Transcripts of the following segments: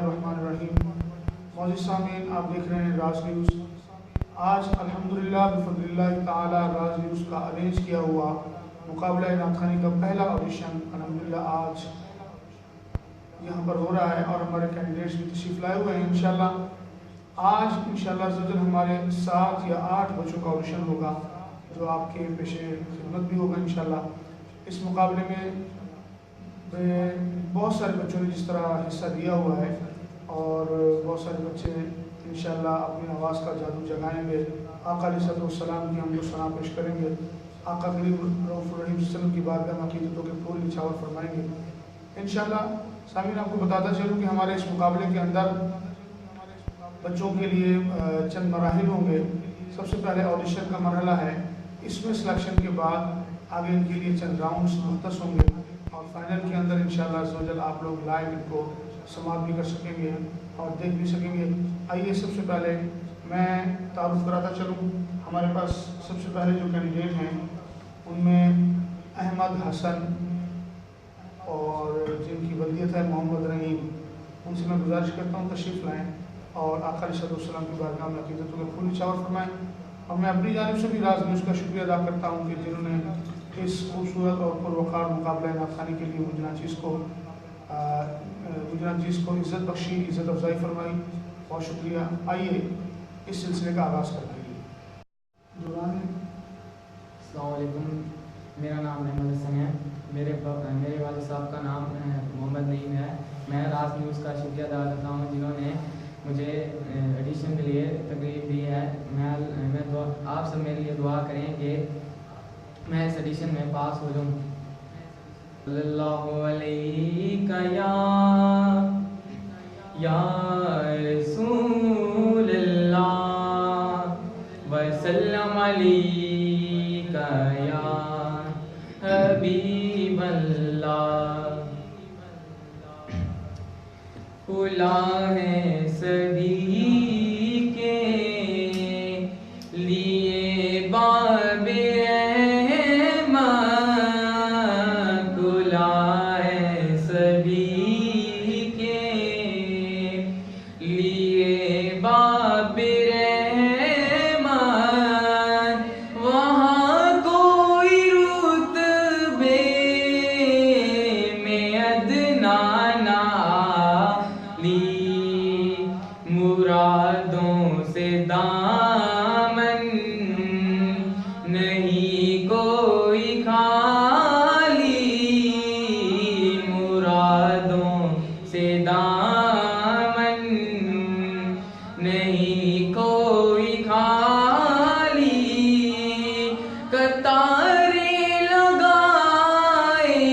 बिस्मिल्लाहिर्रहमानिर्रहीम। मौजूद सामीन, आप देख रहे हैं राज न्यूज़। आज अल्हम्दुलिल्लाह बिफज़लिल्लाह ताला राज न्यूज़ का अरेंज किया हुआ मुकाबला नात ख़वानी का पहला ऑडिशन अल्हम्दुलिल्लाह आज यहाँ पर हो रहा है और हमारे कैंडिडेट्स भी तशरीफ़ लाए हुए हैं। इंशाल्लाह आज इंशाल्लाह हमारे 7 या 8 बच्चों का ऑडिशन होगा जो आपके पेशे खिदमत भी होगा इंशाल्लाह। इस मुकाबले में बहुत सारे बच्चों ने जिस तरह हिस्सा दिया हुआ है और बहुत सारे बच्चे इंशाल्लाह अपनी आवाज़ का जादू जगाएंगे। आका अलैहिस्सलाम की हम सना पेश करेंगे। आका करीम रऊफ़ुर रहीम वसल्लम की बारगाह में अक़ीदतों के फूल निछावर फरमाएंगे इंशाल्लाह। सामीन, आपको बताता चलूँ कि हमारे इस मुकाबले के अंदर बच्चों के लिए चंद मराहिल होंगे। सबसे पहले ऑडिशन का मरहला है, इसमें सिलेक्शन के बाद आगे इनके लिए चंद राउंड्स मुख्तस होंगे और फाइनल के अंदर इंशाल्लाह आप लोग लाइव इनको समाप्त भी कर सकेंगे और देख भी सकेंगे। आइए सबसे पहले मैं तारुफ कराता चलूँ। हमारे पास सबसे पहले जो कैंडिडेट हैं उनमें अहमद हसन और जिनकी वल्दियत है मोहम्मद रहीम, उनसे मैं गुजारिश करता हूँ तशरीफ़ लाएँ और आका अलैहिस्सलाम की बारगाह में अक़ीदतों के फूल निछावर फरमाएँ। और मैं अपनी जानिब से भी राज न्यूज़ का शुक्रिया अदा करता हूँ कि जिन्होंने इस खूबसूरत और पुरवकार मुकाबला नात ख़वानी के लिए मुझे नाचीज़ को इज़्ज़त बख्शी, इज़्ज़त अफजाई फरमाई। बहुत शुक्रिया। आइए इस सिलसिले का आगाज़ करते हैं। अस्सलाम वालेकुम, मेरा नाम अहमद हसन है। मेरे वालिद साहब का नाम मोहम्मद नईम है। मैं राज न्यूज़ का शुक्रिया अदा करता हूँ जिन्होंने मुझे एडिशन के लिए तकलीफ दी है। आप सब मेरे लिए दुआ करें कि मैं इस एडिशन में पास हो जाऊँ। सल्लल्लाहु अलैका या रसूलल्लाह वसल्लम अलैका या हबीबल्लाह। खुला है सभी के लिए बाबे रहमत, खुला है सभी के लिए बाबे रहमत। वहाँ कोई रुतबे में अदना ना मुरादों से दामन नहीं कोई खाली, मुरादों से दामन नहीं कोई खाली। कतारे लगाए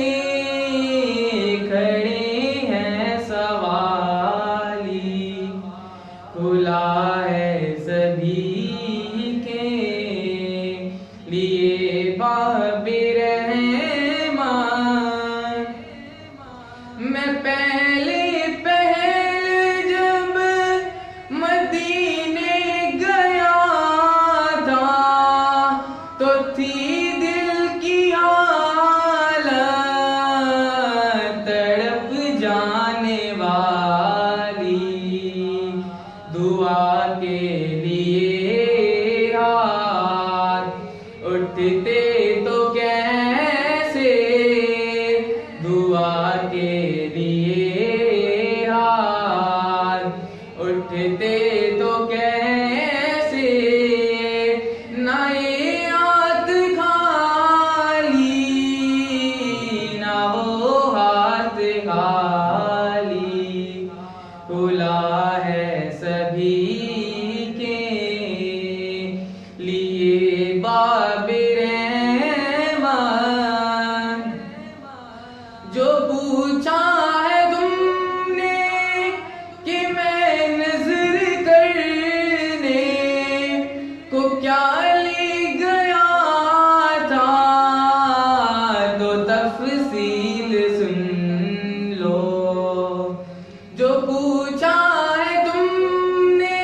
खड़े हैं सवाली, खुला है सभी के लिए बाबे रहमत। मैं पहले जब मदीने गया था तो थी दिल की हालत तड़प जाने वाली। दुआ के लिए हाथ उठते तो कैसे, दुआ के लिए हाथ उठते तो कैसे। ना ये हाथ खाली ना वो हाथ खाली, खुला है सभी के लिए बाबे रहमत। जो पूछा है तुमने कि मैं नजर करने को क्या ले गया था तो तफसील सुन लो। जो पूछा है तुमने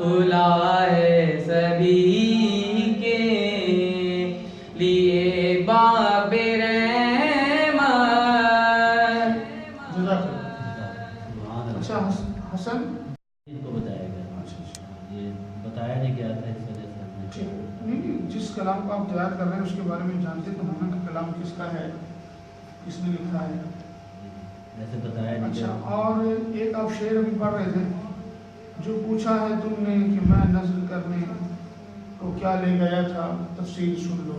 खुला है सभी के लिए बाबे रहमत। अच्छा हसन इनको बताया गया। ये बताया नहीं गया था, इस वजह से हमने ठीक नहीं, जिस कलाम को आप तैयार कर रहे हैं उसके बारे में जानते तो होना कि कलाम किसका है, किसने लिखा है। ऐसे बताया नहीं अच्छा, गया। और एक आप शेर अभी पढ़ रहे थे, जो पूछा है तुमने कि मैं नज़्ल करने को क्या ले गया था, तफसील सुन लो।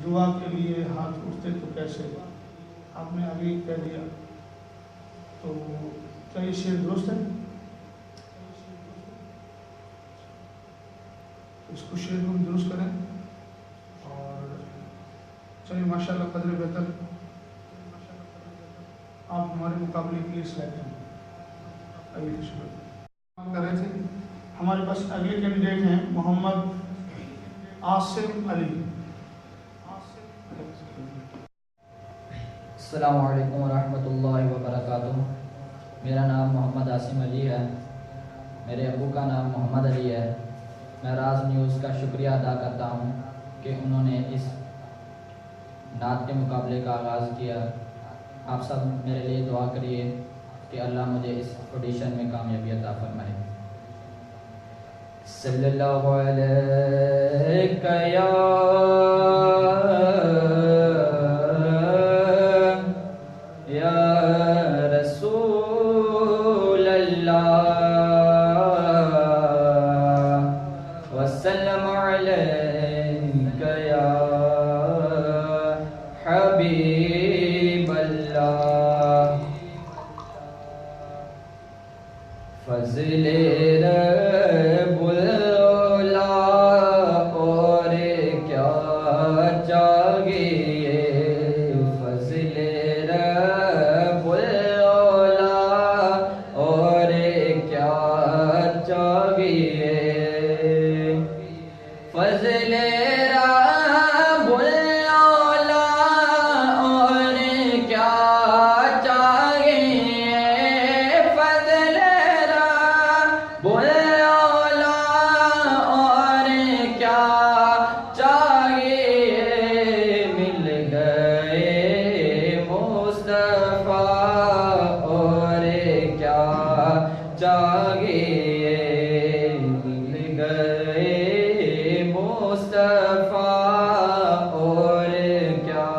दुआ के लिए हाथ उठते तो कैसे, आपने अभी कह दिया। तो क्या ये शेर दुरुस्त है? इसको शेर को भी दुरुस्त करें। और चलिए माशाल्लाह कदर बेहतर, आप हमारे मुकाबले के लिए सिलेक्ट हैं। आइए शुक्रिया। बात कर रहे थे, हमारे पास अगले कैंडिडेट हैं मोहम्मद आसिम अली। अस्सलामु अलैकुम वरहमतुल्लाहि वबरकातुहू। मेरा नाम मोहम्मद आसिम अली है। मेरे अबू का नाम मोहम्मद अली है। मैं राज न्यूज़ का शुक्रिया अदा करता हूँ कि उन्होंने इस नात के मुकाबले का आगाज़ किया। आप सब मेरे लिए दुआ करिए कि अल्लाह मुझे इस ऑडिशन में कामयाबी अता फरमाए। सल्लल्लाहु अलैका या रसूल अल्लाह वसल्लम अलैका या हबीब अल्लाह। फज़ले रब्बुल औला और क्या चाहिए, फज़ले रब्बुल औला और क्या चाहिए, फज़ले रब्बुल औला और क्या चाहिए, फज़ले रब्बुल औला और क्या चाहिए। मिल गए मुस्तफ़ा और क्या चाहिए, मिल गए मुस्तफ़ा और क्या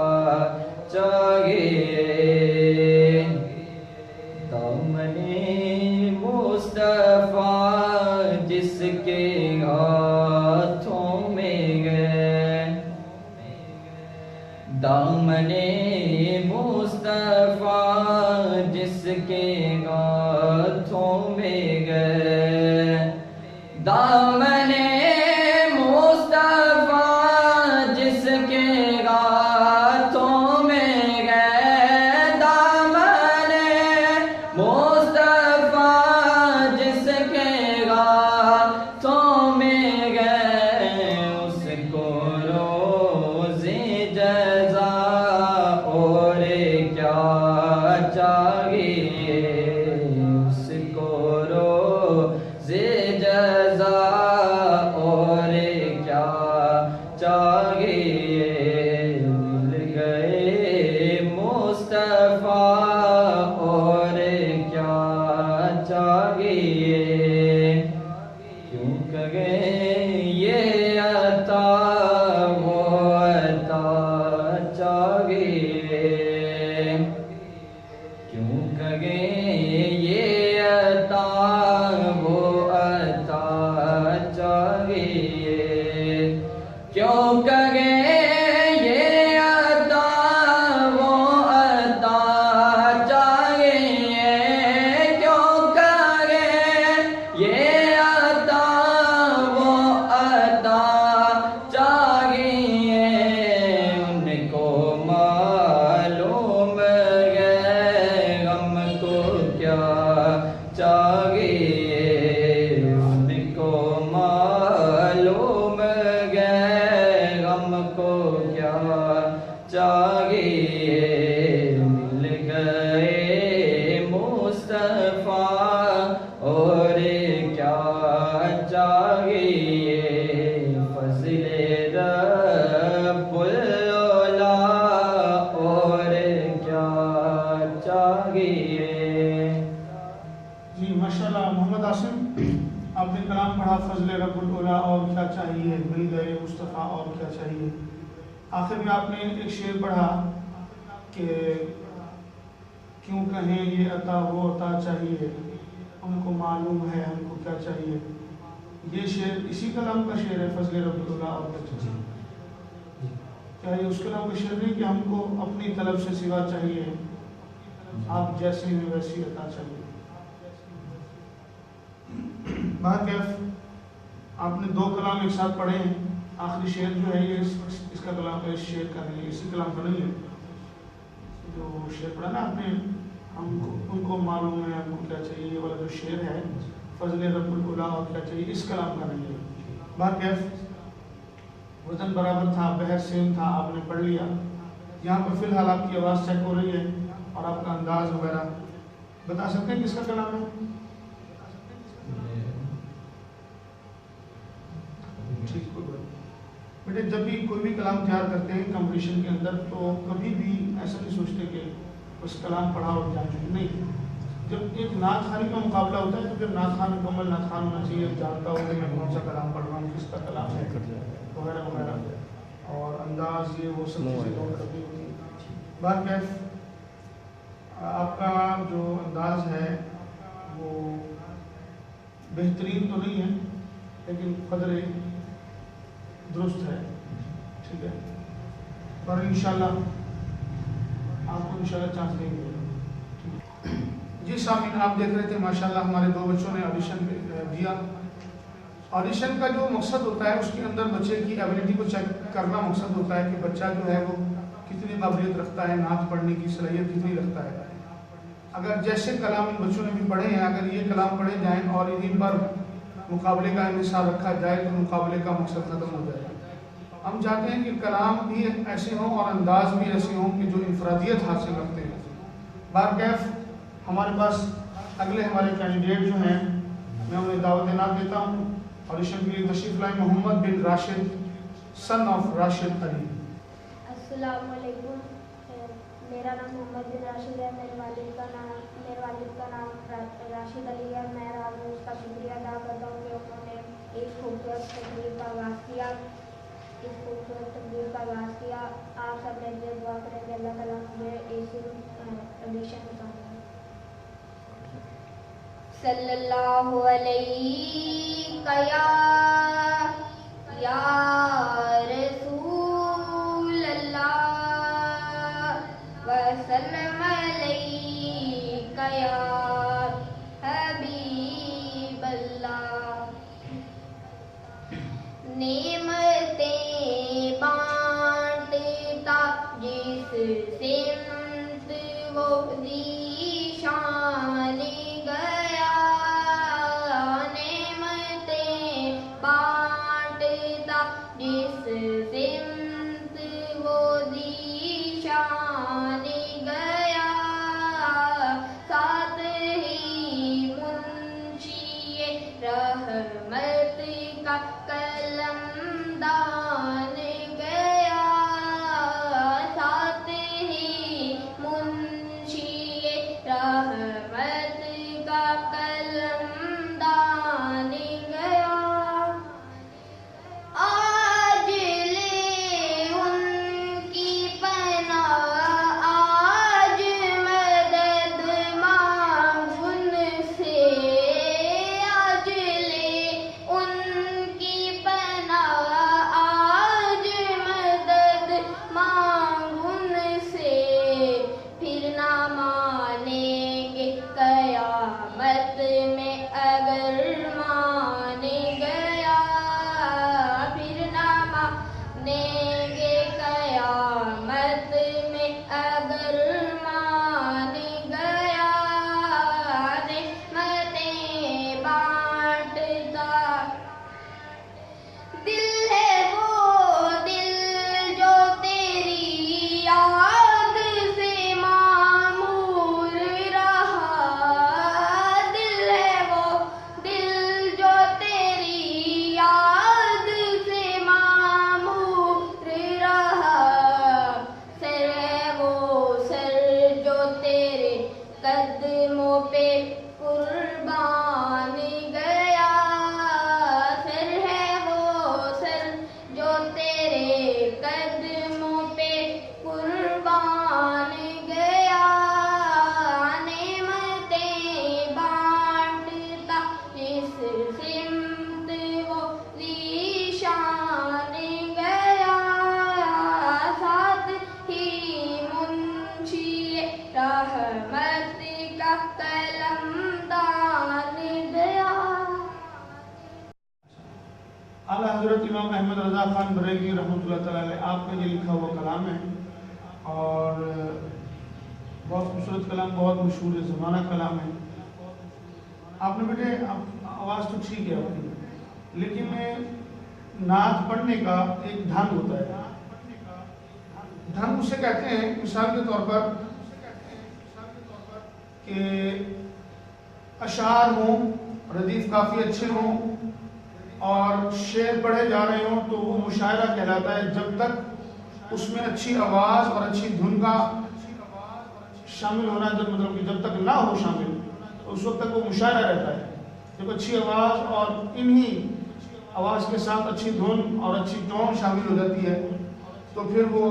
चाहिए। दामने मुस्तफ़ा जिसके हाथों में गए, दामने मुस्तफ़ा जिसके हाथों में गए, दामने मुस्तफ़ा जिसके हाथों में गए, दामने मुस्तफ़ा जिसके हाथों में गए, उसको रोज़े जज़ा और क्या चाहिए, उसको रोज़े जज़ा चाहिए फज़ले रब्बुल औला और क्या चाहिए। जी माशाल्लाह मोहम्मद आसिम, आपने कलाम पढ़ा फजल रब्बुल औला और क्या चाहिए, मिल मुस्तफ़ा और क्या चाहिए। आखिर में आपने एक शेर पढ़ा कि क्यों कहें ये अता वो अता चाहिए, उनको मालूम है हमको क्या चाहिए। ये शेर इसी कलाम का शेर है फजल रब्बुल औला और क्या चाहिए। क्या ये उस कलाम का शेर नहीं कि हमको अपनी तलब से सिवा चाहिए, आप जैसे हैं वैसी अता चाहिए। आपने दो कलाम एक साथ पढ़े हैं, आखिरी शेर जो है ये इसका कलाम है, इस शेर का नहीं है, इसी कलाम का नहीं है। जो शेर पढ़ा ना आपने, हमको उनको मालूम है हमको क्या चाहिए, ये वाला जो शेर है फजल रब्बुल औला और क्या चाहिए, इस कलाम का नहीं है। बात वजन बराबर था, बहर सेम था, आपने पढ़ लिया। यहाँ पर फिलहाल आपकी आवाज़ चेक हो रही है और आपका अंदाज वगैरह बता सकते हैं किसका कलाम है। ठीक बेटे, जब भी कोई भी कलाम तैयार करते हैं कंपटीशन के अंदर तो कभी भी ऐसा नहीं सोचते कि उस कलाम पढ़ा और जान चुके, नहीं। जब एक नात खानी का मुकाबला होता है तो फिर नात खान मुकम्मल नात खान होना चाहिए, जानता हो कि मैं कौन सा कलाम पढ़ रहा हूँ, किसका कलाम है वगैरह वगैरह, और अंदाज ये वो सब चीज़ें नोट करनी होती है। बात कैफ आपका जो अंदाज है वो बेहतरीन तो नहीं है लेकिन कदर दुरुस्त है, ठीक है, पर इंशाल्लाह आपको इंशाल्लाह चांस देंगे। जी सामीन, आप देख रहे थे माशाल्लाह हमारे दो बच्चों ने ऑडिशन दिया। ऑडिशन का जो मकसद होता है उसके अंदर बच्चे की एबिलिटी को चेक करना मकसद होता है कि बच्चा जो है वो कितनी काबिलियत रखता है, नात पढ़ने की सलाहियत कितनी रखता है। अगर जैसे कलाम इन बच्चों ने भी पढ़े हैं, अगर ये कलाम पढ़े जाएँ और इन्हीं पर मुकाबले का इंहिसार रखा जाए तो मुकाबले का मकसद ख़त्म हो जाएगा। हम चाहते हैं कि कलाम भी ऐसे हों और अंदाज भी ऐसे हों कि जो इंफरादियत हासिल रखते हैं। बारकैफ हमारे पास अगले हमारे कैंडिडेट जो हैं मैं उन्हें दावत देना देता हूँ। ऑडिशन के लिए तशरीफ लाए मोहम्मद बिन राशिद सन ऑफ राशिद अली। अस्सलाम वालेकुम, मेरा नाम मोहम्मद बिन राशिद है। मेरे वालिद का नाम राशिद अली है। मैं राज में उसका शुक्रिया अदा करता हूँ कि उन्होंने इस खूबसूरत तकरीर का आगाज़ किया, आप सब मेरे लिए दुआ करें कि अल्लाह ताला मुझे इस ऑडिशन में पाएगा। सल्लल्लाहु अलैहि या रसूल अल्लाह व सल्लम अलैका या हबीब अल्लाह। नेमतें बांटता जिस सिमत वो ज़ीशान गया, नेमतें बांटता जिस सिमत वो ज़ीशान गया, साथ ही मुंशी रहमत का कलम दान गया, साथ ही मुंशी रहमत का कलम दान गया। आज ले उनकी पनाह, आज मदद मांग उनसे, आज ले उनकी पनाह, सिमत वो ज़ीशान गया, साथ ही मुंशी रहमत का कलमदान गया। आला हज़रत इमाम अहमद रज़ा ख़ान बरेलवी रहमतुल्लाह तआला अलैह आपका ये लिखा हुआ कलाम है और बहुत खूबसूरत कलाम, बहुत मशहूर ज़माना कलाम है। आपने बेटे आवाज़ तो ठीक है आपकी, लेकिन नात पढ़ने का एक ढंग होता है। ढंग उसे कहते हैं, मिसाल के तौर पर कि अशार हों, रदीफ काफ़ी अच्छे हों और शेर पढ़े जा रहे हों तो वो मुशायरा कहलाता है। जब तक उसमें अच्छी आवाज़ और अच्छी धुन का शामिल होना, जब तक ना हो शामिल, तो उस वक्त तक वो मुशायरा रहता है। जब अच्छी आवाज़ और इन्हीं आवाज़ के साथ अच्छी धुन और अच्छी टोन शामिल हो जाती है तो फिर वो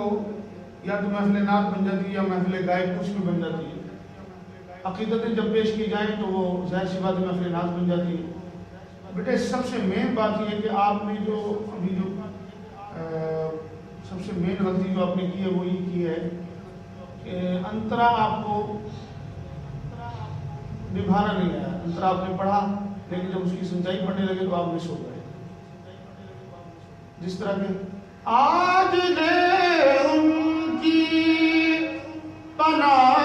या तो महफिल नात बन जाती है या महफिल गायब, कुछ भी बन जाती है। अक़ीदतें जब पेश की जाएँ तो वो ज़ाहिर सी बात महफिल नात बन जाती है। बेटे सबसे मेन बात यह है कि आपने जो अभी जो सबसे मेन गलती जो आपने की है वो ये की है कि अंतरा आपको निभाना नहीं आया। अंतरा आपने पढ़ा लेकिन जब उसकी सच्चाई पढ़ने लगे तो आप मिस हो गए। जिस तरह के आज ले उनकी पनाह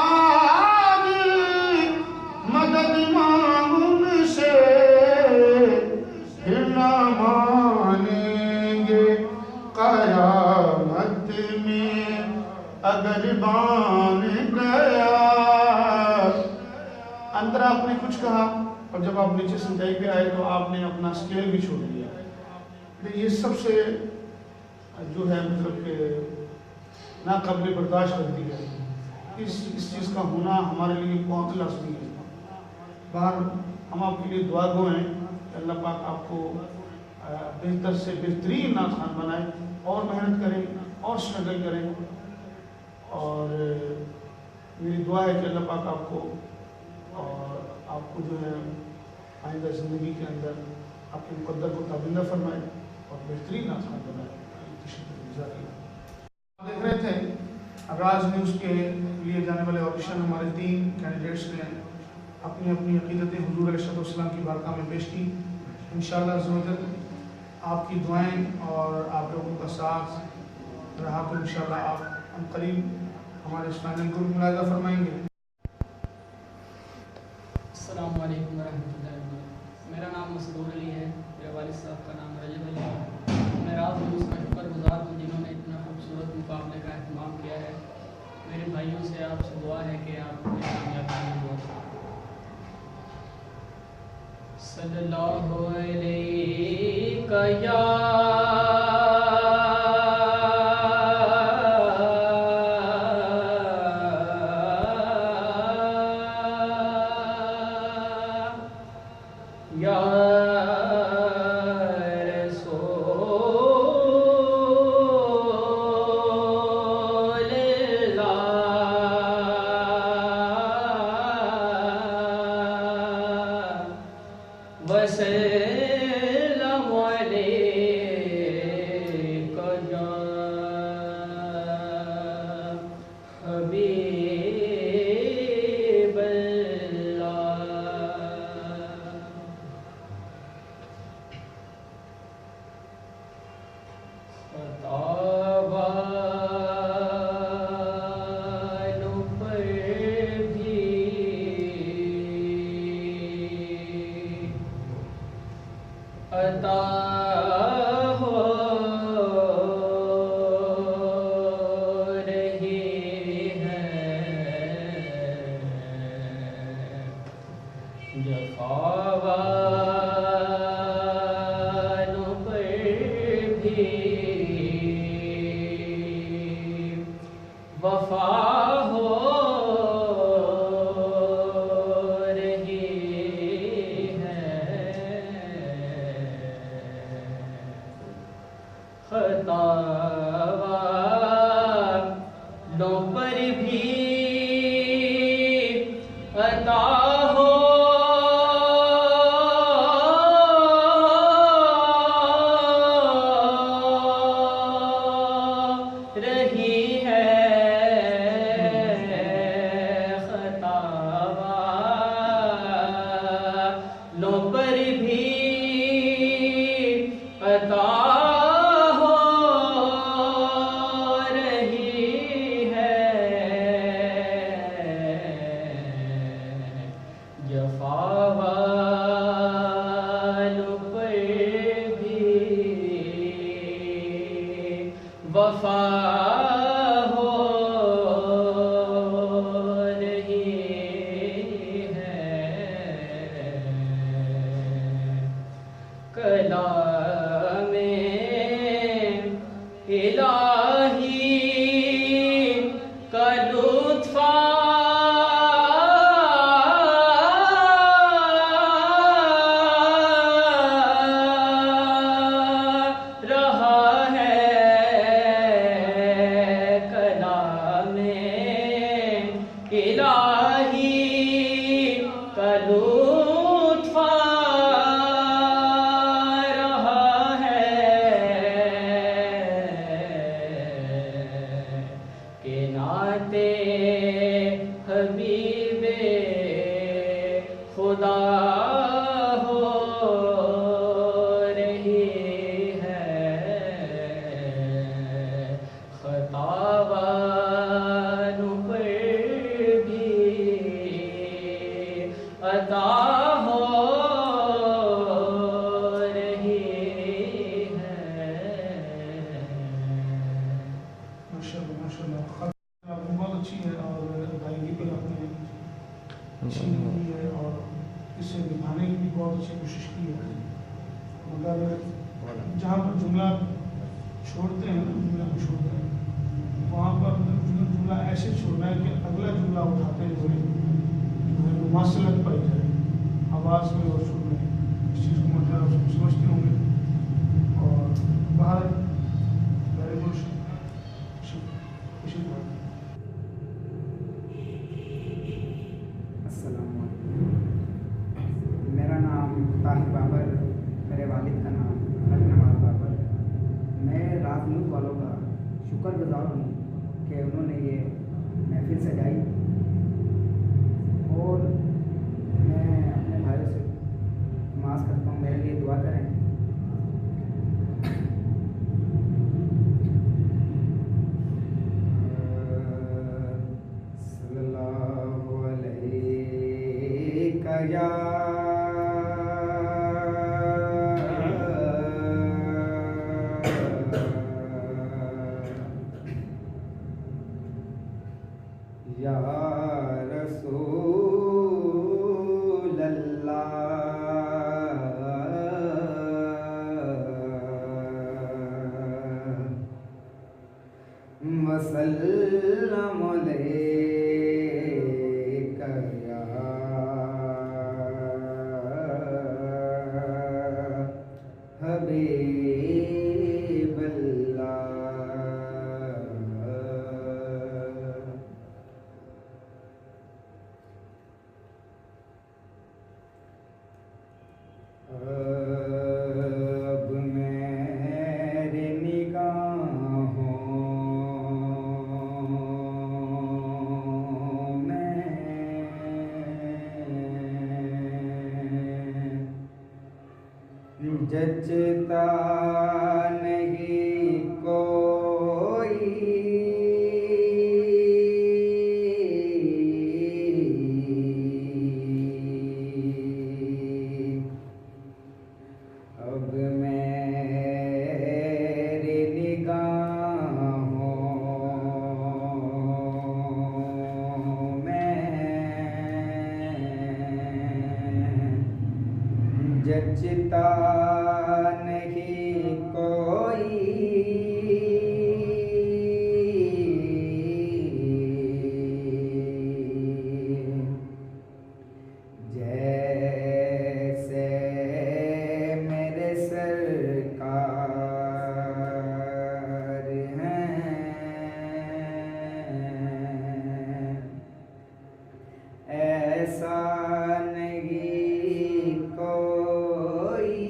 मदद मांगूं से फिर ना मानेंगे क़यामत में अगर बान गया। अंदर आपने कुछ कहा और जब आप नीचे सच्चाई पे आए तो आपने अपना स्केल भी छोड़ दिया। ये सबसे जो है मतलब कि नाक़ाबिल बर्दाश्त करती है। इस चीज़ का होना हमारे लिए बहुत लाज़मी है। बाहर हम आपके लिए दुआ गो हैं कि अल्लाह पाक आपको बेहतर से बेहतरीन नाख़ान बनाए और मेहनत करें और स्ट्रगल करें। और मेरी दुआ है कि अल्लाह पाक आपको जो है आइंदा ज़िंदगी के अंदर आपके मुक़द्दर को ताबिंदा फरमाए और बेहतरीन नाख़ान बनाए। देख रहे थे राज न्यूज़ के लिए जाने वाले ऑडिशन हमारे 3 कैंडिडेट्स ने अपनी अपनी अक़ीदतें हुज़ूर अलैहिस्सलाम की बारगाह में पेश की। इंशाअल्लाह ज़रूर आपकी दुआएं और आप लोगों का साथ रहा तो इंशाअल्लाह आप हम करीब हमारे इस फाइनल को मुलाज़ा फरमाएंगे। अस्सलाम वालेकुम वरहमतुल्लाहि वबरकातुहू। मेरा नाम मसरूर अली है, मेरे वालिद साहब का नाम रजब अली है। मैं राज न्यूज़ का शुक्रगुज़ार हूँ जिन्होंने इतना खूबसूरत मुकाबले का अहतमाम किया है। मेरे भाइयों से आपसे दुआ है कि आप कामयाबी में दुआ करें। सल्लल्लाहु अलैका या भी वफा हो रही है। कलामे इलाही का लुत्फ़ रहा है। कलामे इलाही का लुत्फ़ रहा है के नाते हबीबे खुदा हो रही है। खतावानु पर भी अता हो रही है। माशाल्लाह माशाल्लाह आपने बहुत अच्छी है और अदायगी भी आपने अच्छी की है और इसे निभाने की भी बहुत अच्छी कोशिश की है। मगर जहाँ पर जुमला छोड़ते हैं जुमला को छोड़ते हैं वहाँ पर जुमला ऐसे छोड़ना है कि अगला जुमला उठाते हुए मुमासलत पाई जाए आवाज़ में और सुर में। इस चीज़ को मतलब आप समझते होंगे और बाहर वेरी गुड खुशी बात। मेरा नाम ताहिर बाबर, मेरे वालिद का नाम नवाज बाबर। मैं राज न्यूज़ वालों का शुक्रगुजार हूँ कि उन्होंने ये महफिल सजाई और मैं अपने भाइयों से नमाज करता हूँ, मेरे लिए दुआ करें। सल्लल्लाहु अलैका या या रसूल अल्लाह वसल्लम अलैका या हबीब अब मेरी निगाहों में जचता नहीं कोई। अब मेरी निगाहों में जचता नहीं कोई। जैसे मेरे सरकार हैं ऐसा नहीं कोई।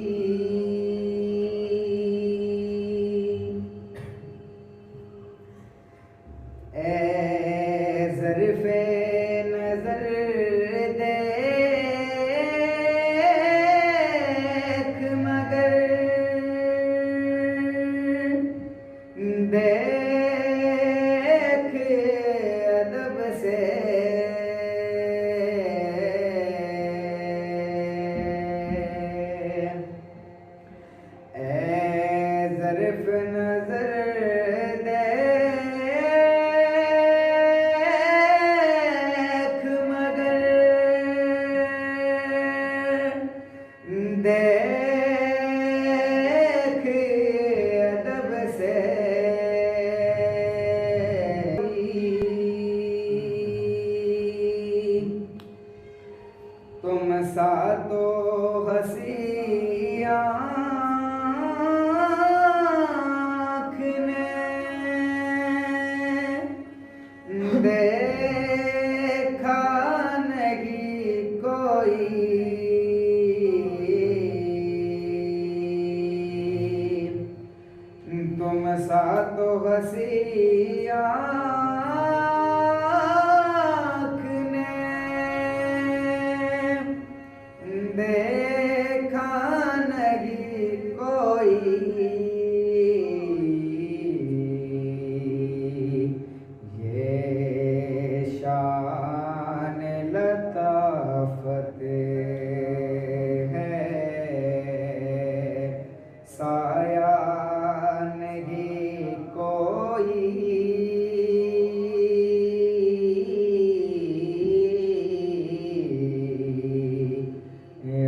हंसी आँख ने देखा नहीं कोई, ये शान लताफत है, साया नहीं कोई।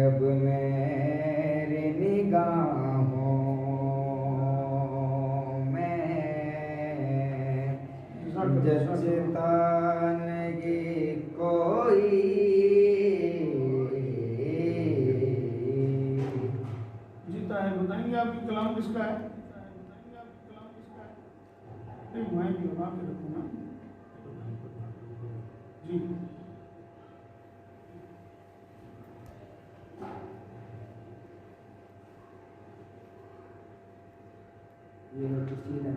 अब मेरी निगाहों में जचता नहीं कोई। जी ताहिर बताएंगे आपकी कलाम किसका है? नहीं मैं भी बना के रखूँ ना जी। ये किसी ने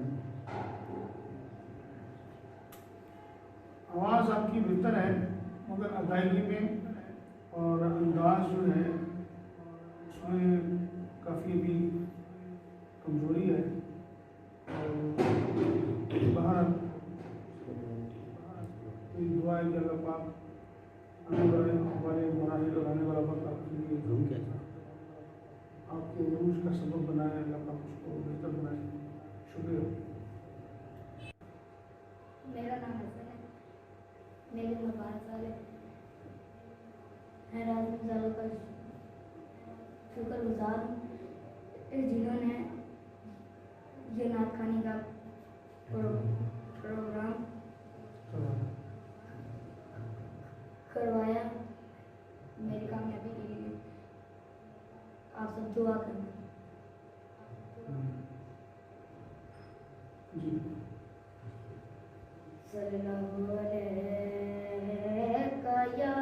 आवाज़ आपकी बेहतर है मगर अदायगी में और अंदाज जो है उसमें काफ़ी भी कमज़ोरी है। और बाहर दुआ है कि अल्लाह पाक आने वाले मराहिल और आने वाला वक्त आपके लिए आपके उरूज का सबब बनाए, अल्लाह पाक उसको बेहतर बनाए। शुक्रिया। मेरा नाम हसन है, मेरी उम्र 12 साल है। मैं राजू का शुक्रगुजार हूँ जिन्होंने ये नात खानी का प्रोग्राम करवाया। मेरी कामयाबी के लिए आप सब दुआ करना। जी सल्लल्लाहु अलैका या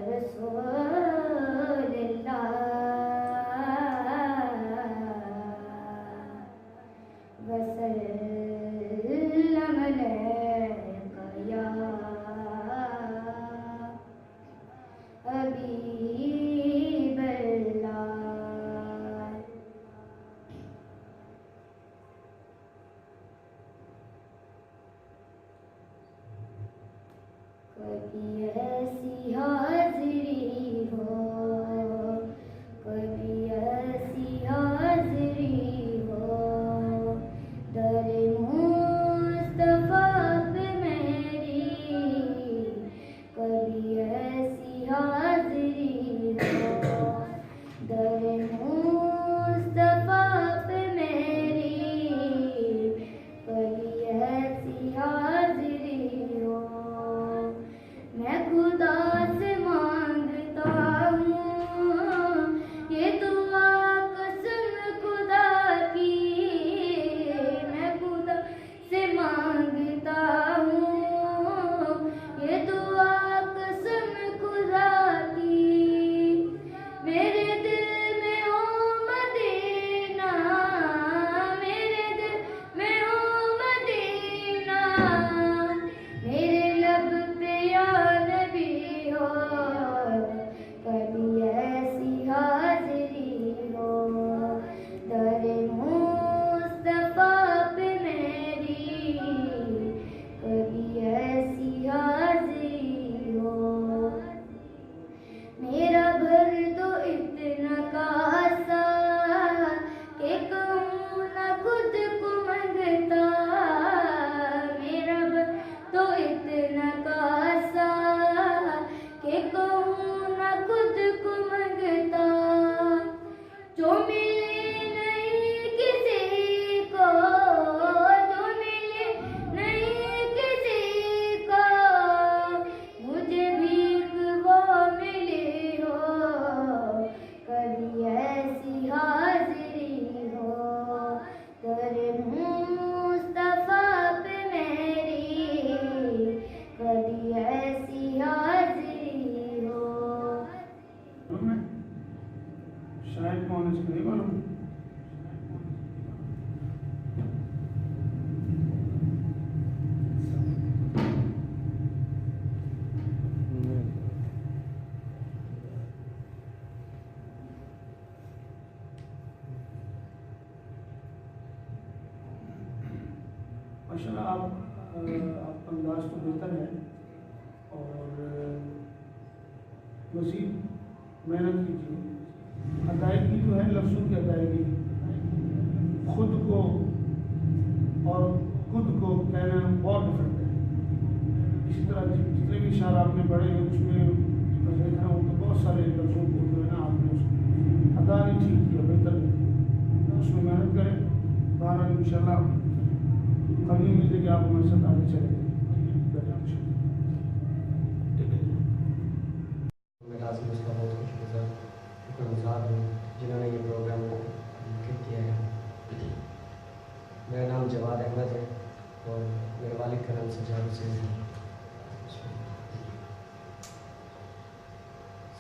रसूलल्लाह वसल्लम अलैका या हबीबल्लाह। कभी ऐसी हाज़री हो, कभी ऐसी हाज़री हो, दर मुस्तफ़ा पे मेरी, कभी ऐसी हाज़री हो, दर मुस्तफ़ा पे मेरी, कभी ऐसी हाज़री हो। मैं खुदा से मांगता हूँ ये दुआ कसम खुदा की, मैं खुदा से मांगता हूँ ये दुआ कसम खुदा की। मेरे दिल में आपका अंदाज तो बेहतर है और मज़ीद मेहनत कीजिए। अदायगी जो है लफ्ज़ों की अदायगी, खुद को और खुद को कहना बहुत डिफरेंट है। इसी तरह जितने भी शायर आपने पढ़े हैं उसमें मैं देख रहा हूँ तो बहुत सारे लफ्ज़ों को जो है ना आपने उसको अदा नहीं ठीक किया, बेहतर नहीं। उसमें मेहनत करें, बहरहाल इंशाल्लाह कभी उम्मीद है कि आप हमारे साथ आगे चलेंगे। मैं लाज़िम उसका बहुत शुक्रगुज़ार हूँ जिन्होंने ये प्रोग्राम मुनक़िद किया है। मेरा नाम जवाद अहमद है और मेरे वालिद का नाम सज्जाद हुसैन है।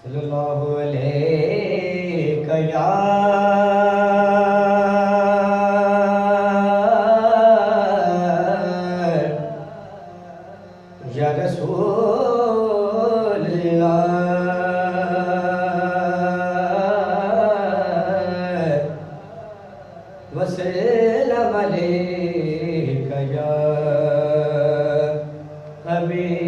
सल्लल्लाहु अलैहि या रसूल वसल्लम अलैका या हबीबल्लाह।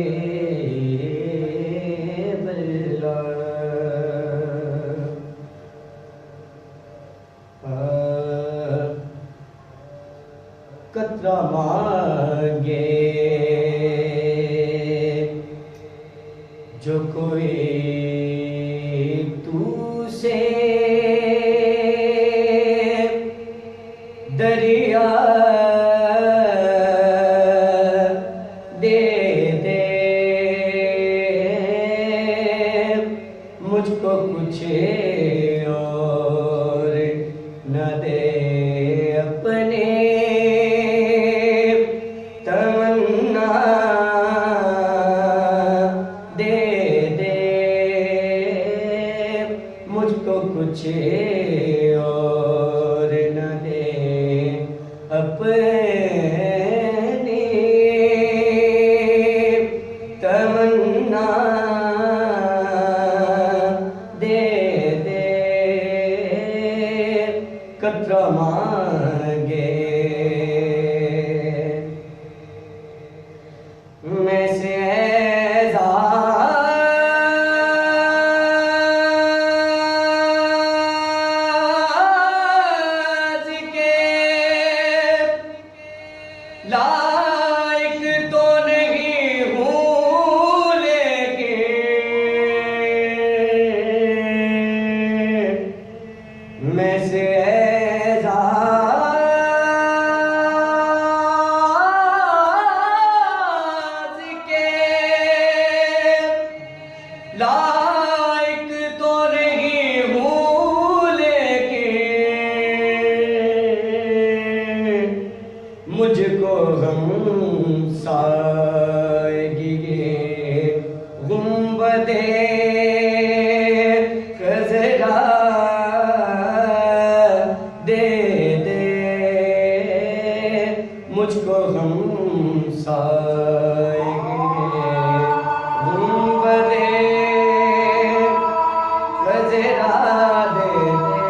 कतरा मांगे जो कोई तू से दरिया दे दे, मुझको कुछ और न दे अपने तमन्ना दे दे, मुझको कुछ और न दे अपने तमन्ना दे दे। कतरा मांगे मैं से एज़ाज़ के लायक तो नहीं हूँ लेकिन मैं से एज़ाज़ के लायक तो नहीं हूँ लेकिन मुझको गम साएगी गुंबदे खज़रा दे दे, मुझको गम साएगी गुंबदे खज़रा दे दे।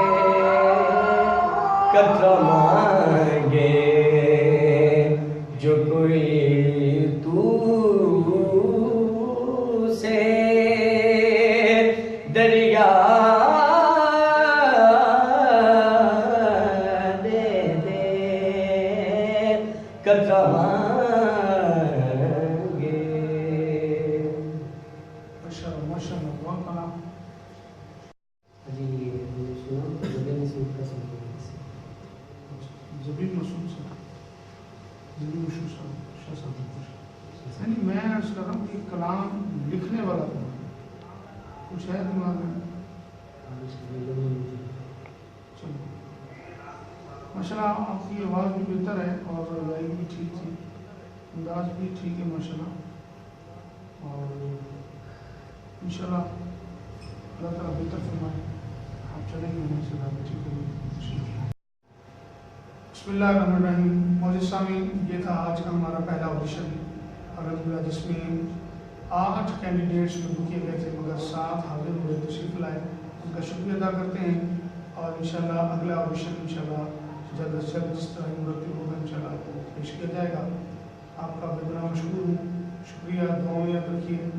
कतरा मांगे जो कोई तू से दरिया दे दे। कतरा मांगे माशाल्लाह माशाल्लाह, बहुत कलाम। जी सुनो जबीन सूद का सुनिए। जबीन मसूद से जबीन मसूद साहब यानी मैं अर्ज़ कर रहा हूँ कि कलाम लिखने वाला था कुछ है दिमाग में। चलो माशाल्लाह आपकी आवाज़ भी बेहतर है और गायकी भी ठीक थी, अंदाज भी ठीक है माशाल्लाह। और इंशाल्लाह अल्लाह ताला बेहतर फरमाए, आप चलेंगे हमें से ज़्यादा ठीक है। बिस्मिल्लाहिर्रहमानिर्रहीम। मौजूद सामीन, ये था आज का हमारा पहला ऑडिशन अल्हम्दुलिल्लाह, जिसमें 8 कैंडिडेट्स शुरू किए गए थे मगर 7 हाजिर हुए, तशरीफ़ लाए, उनका शुक्रिया अदा करते हैं। और इंशाल्लाह अगला ऑडिशन इंशाल्लाह जल्द से जल्द जिस तरह मुरतब होगा इंशाल्लाह आपको पेश किया जाएगा। आपका बेपनाह मशहूर हूँ। शुक्रिया, दुआओं में याद रखिए।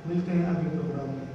मिलते हैं अगले प्रोग्राम में।